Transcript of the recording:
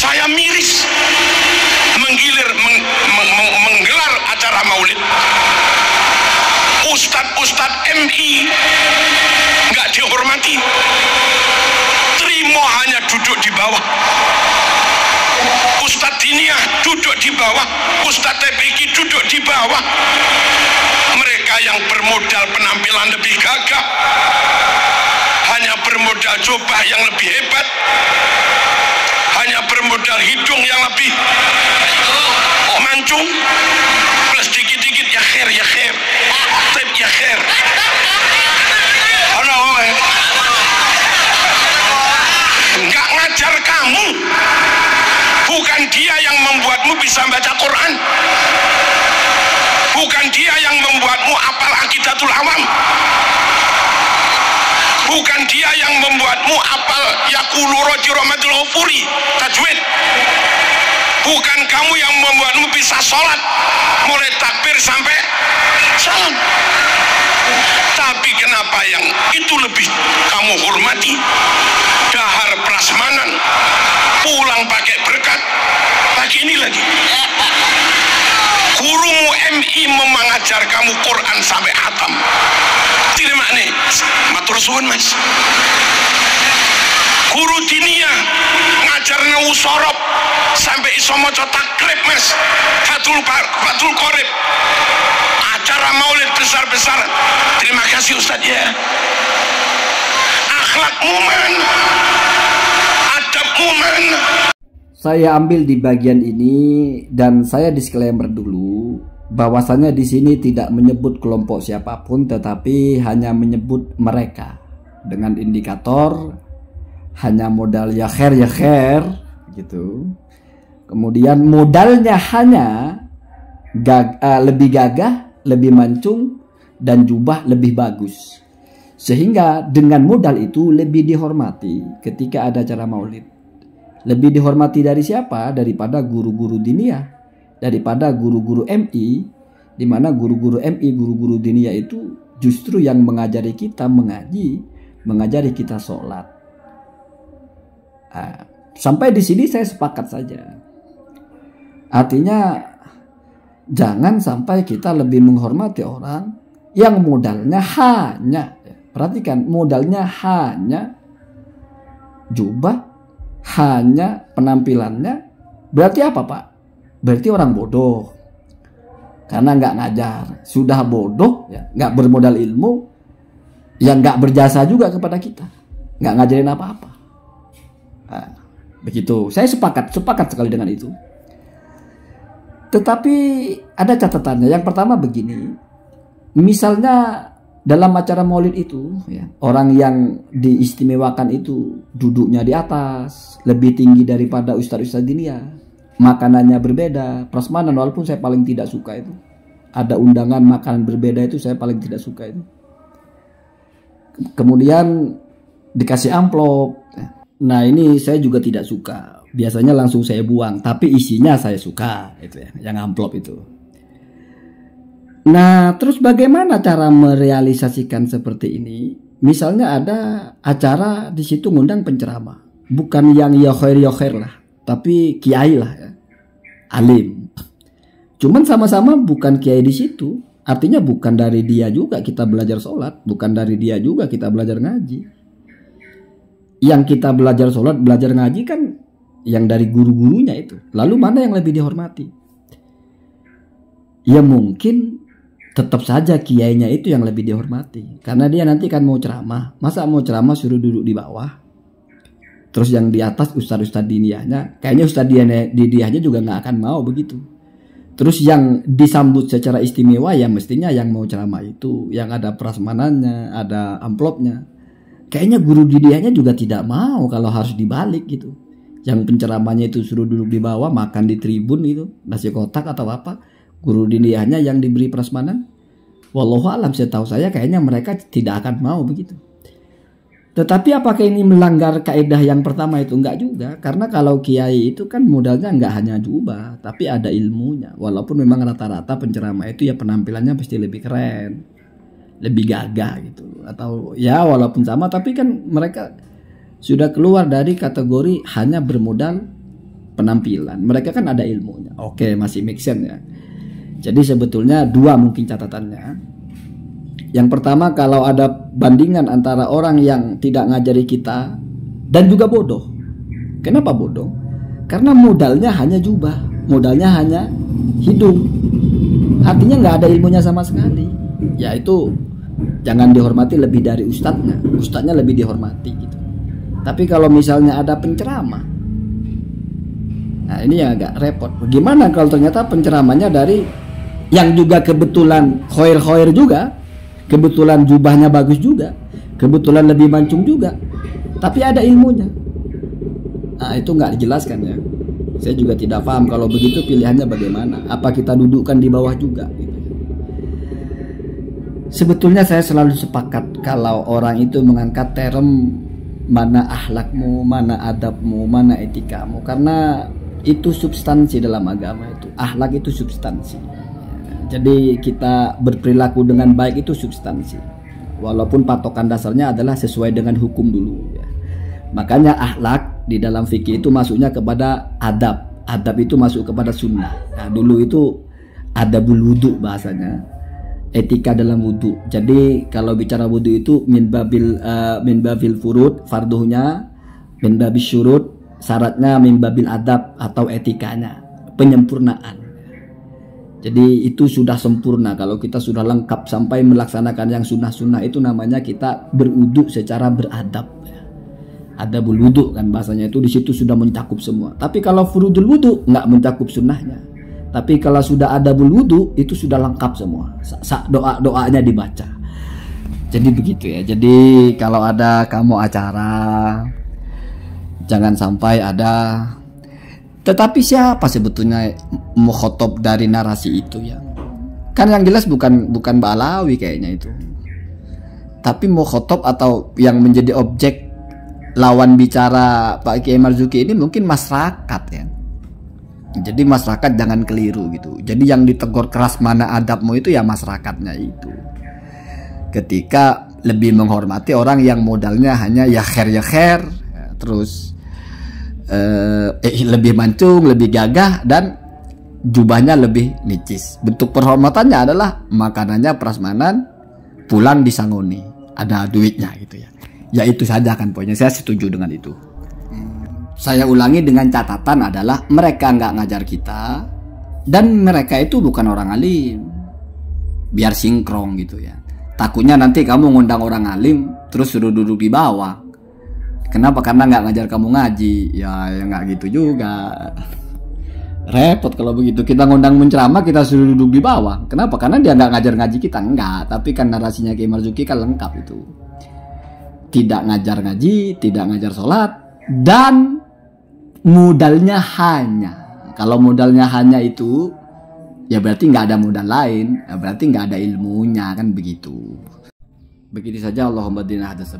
Saya miris menggelar acara maulid. Ustadz MI nggak dihormati, Trimo hanya duduk di bawah, Ustadz Diniyah duduk di bawah, Ustadz TPQ duduk di bawah. Mereka yang bermodal penampilan lebih gagah, hanya bermodal jubah yang lebih hebat, hanya bermodal hidung yang lebih mancung, plus dikit-dikit ya khair, tip ya khair. Nggak ngajar kamu, bukan dia yang membuatmu bisa baca Quran, bukan dia yang membuatmu apal Aqidatul Awam, bukan dia yang membuatmu apal Yaqulu Roji Rahmatul Ghafuri tajwid, bukan kamu yang membuatmu bisa sholat mulai takbir sampai salam. Tapi kenapa yang itu lebih kamu hormati? Dahar prasmanan, pulang pakai berkat, pagi ini lagi gurumu MI mengajar kamu Quran sampai hatam. Terima nih, matur suwun mas. Guru Diniyah ngajar usorob sampai iso maca takrib mas, Fatul Qorib, acara maulid besar-besar. Terima kasih Ustadz ya. Akhlakmu mana? Adabmu mana? Saya ambil di bagian ini dan saya disclaimer dulu bahwasanya di sini tidak menyebut kelompok siapapun, tetapi hanya menyebut mereka dengan indikator hanya modal ya khair gitu. Kemudian modalnya hanya lebih gagah, lebih mancung, dan jubah lebih bagus. Sehingga dengan modal itu lebih dihormati ketika ada acara maulid. Lebih dihormati dari siapa? Daripada guru-guru diniyah, daripada guru-guru MI, di mana guru-guru MI, guru-guru diniyah itu justru yang mengajari kita mengaji, mengajari kita sholat. Nah, sampai di sini saya sepakat saja. Artinya jangan sampai kita lebih menghormati orang yang modalnya hanya, perhatikan, modalnya hanya jubah, hanya penampilannya. Berarti apa Pak? Berarti orang bodoh karena nggak ngajar. Sudah bodoh ya, nggak bermodal ilmu, yang nggak berjasa juga kepada kita, nggak ngajarin apa-apa. Nah, begitu. Saya sepakat sekali dengan itu. Tetapi ada catatannya. Yang pertama begini, misalnya dalam acara maulid itu ya, orang yang diistimewakan itu duduknya di atas, lebih tinggi daripada ustadz-ustadz diniyah, makanannya berbeda, prasmanan, walaupun saya paling tidak suka itu. Ada undangan makanan berbeda itu saya paling tidak suka itu. Kemudian dikasih amplop. Nah ini saya juga tidak suka. Biasanya langsung saya buang, tapi isinya saya suka itu ya, yang amplop itu. Nah, terus bagaimana cara merealisasikan seperti ini? Misalnya ada acara di situ ngundang penceramah, bukan yang ya khair lah, tapi kiai lah ya, alim. Cuman sama-sama bukan kiai di situ, artinya bukan dari dia juga kita belajar sholat, bukan dari dia juga kita belajar ngaji. Yang kita belajar sholat, belajar ngaji kan yang dari guru-gurunya itu. Lalu mana yang lebih dihormati? Ya mungkin tetap saja kiainya itu yang lebih dihormati, karena dia nanti kan mau ceramah. Masa mau ceramah suruh duduk di bawah? Terus yang di atas ustadz diniyahnya, kayaknya ustadz diniyahnya juga nggak akan mau begitu. Terus yang disambut secara istimewa ya mestinya yang mau ceramah itu, yang ada prasmanannya, ada amplopnya. Kayaknya guru diniyahnya juga tidak mau kalau harus dibalik gitu. Yang penceramahnya itu suruh duduk di bawah, makan di tribun itu, nasi kotak atau apa. Guru diniyahnya yang diberi prasmanan. Wallahu alam, setahu saya kayaknya mereka tidak akan mau begitu. Tetapi apakah ini melanggar kaidah yang pertama itu? Enggak juga. Karena kalau kiai itu kan modalnya enggak hanya jubah, tapi ada ilmunya. Walaupun memang rata-rata penceramah itu ya penampilannya pasti lebih keren, lebih gagah gitu. Atau ya walaupun sama, tapi kan mereka sudah keluar dari kategori hanya bermodal penampilan, mereka kan ada ilmunya. Oke, masih make sense ya. Jadi sebetulnya dua mungkin catatannya. Yang pertama, kalau ada bandingan antara orang yang tidak ngajari kita dan juga bodoh. Kenapa bodoh? Karena modalnya hanya jubah, modalnya hanya hidung. Artinya nggak ada ilmunya sama sekali. Ya itu jangan dihormati lebih dari ustadznya. Ustadznya lebih dihormati gitu. Tapi kalau misalnya ada penceramah, nah ini yang agak repot. Bagaimana kalau ternyata penceramahnya dari yang juga kebetulan khoir-khoir juga, kebetulan jubahnya bagus juga, kebetulan lebih mancung juga, tapi ada ilmunya. Nah itu nggak dijelaskan ya. Saya juga tidak paham kalau begitu pilihannya bagaimana. Apa kita dudukkan di bawah juga gitu. Sebetulnya saya selalu sepakat kalau orang itu mengangkat term mana akhlakmu, mana adabmu, mana etikamu, karena itu substansi dalam agama itu. Akhlak itu substansi. Jadi kita berperilaku dengan baik itu substansi. Walaupun patokan dasarnya adalah sesuai dengan hukum dulu ya. Makanya akhlak di dalam fikih itu masuknya kepada adab. Adab itu masuk kepada sunnah. Nah, dulu itu adabul wudu bahasanya. Etika dalam wudu. Jadi kalau bicara wudu itu min babil furud, farduhnya, min babil syurut, syaratnya min babil adab atau etikanya, penyempurnaan. Jadi itu sudah sempurna. Kalau kita sudah lengkap sampai melaksanakan yang sunnah-sunnah itu namanya kita berwudu secara beradab. Adabul wudu kan bahasanya itu, di situ sudah mencakup semua. Tapi kalau furudul wudu nggak mencakup sunnahnya. Tapi kalau sudah adabul wudu itu sudah lengkap semua. Doa-doanya dibaca. Jadi begitu ya. Jadi kalau ada kamu acara, jangan sampai ada. Tetapi siapa sebetulnya mukhotob dari narasi itu ya? Kan yang jelas bukan Mbak Alawi kayaknya itu. Tapi mukhotob atau yang menjadi objek lawan bicara Pak Kiai Marzuki ini mungkin masyarakat ya. Jadi masyarakat jangan keliru gitu. Jadi yang ditegur keras mana adabmu itu ya masyarakatnya itu. Ketika lebih menghormati orang yang modalnya hanya ya khair, terus lebih mancung, lebih gagah dan jubahnya lebih nicis. Bentuk penghormatannya adalah makanannya prasmanan, pulang disangoni, ada duitnya gitu ya. Ya itu saja kan poinnya. Saya setuju dengan itu. Saya ulangi dengan catatan adalah mereka nggak ngajar kita dan mereka itu bukan orang alim. Biar sinkron gitu ya. Takutnya nanti kamu ngundang orang alim terus suruh duduk di bawah. Kenapa? Karena nggak ngajar kamu ngaji. Ya nggak gitu juga. Repot kalau begitu. Kita ngundang menceramah kita suruh duduk di bawah. Kenapa? Karena dia nggak ngajar ngaji kita. Enggak. Tapi kan narasinya Kiai Marzuki kan lengkap itu. Tidak ngajar ngaji, tidak ngajar sholat, dan modalnya hanya. Kalau modalnya hanya itu, ya berarti nggak ada modal lain, ya berarti nggak ada ilmunya kan begitu. Begitu saja. Allahumma dina hadas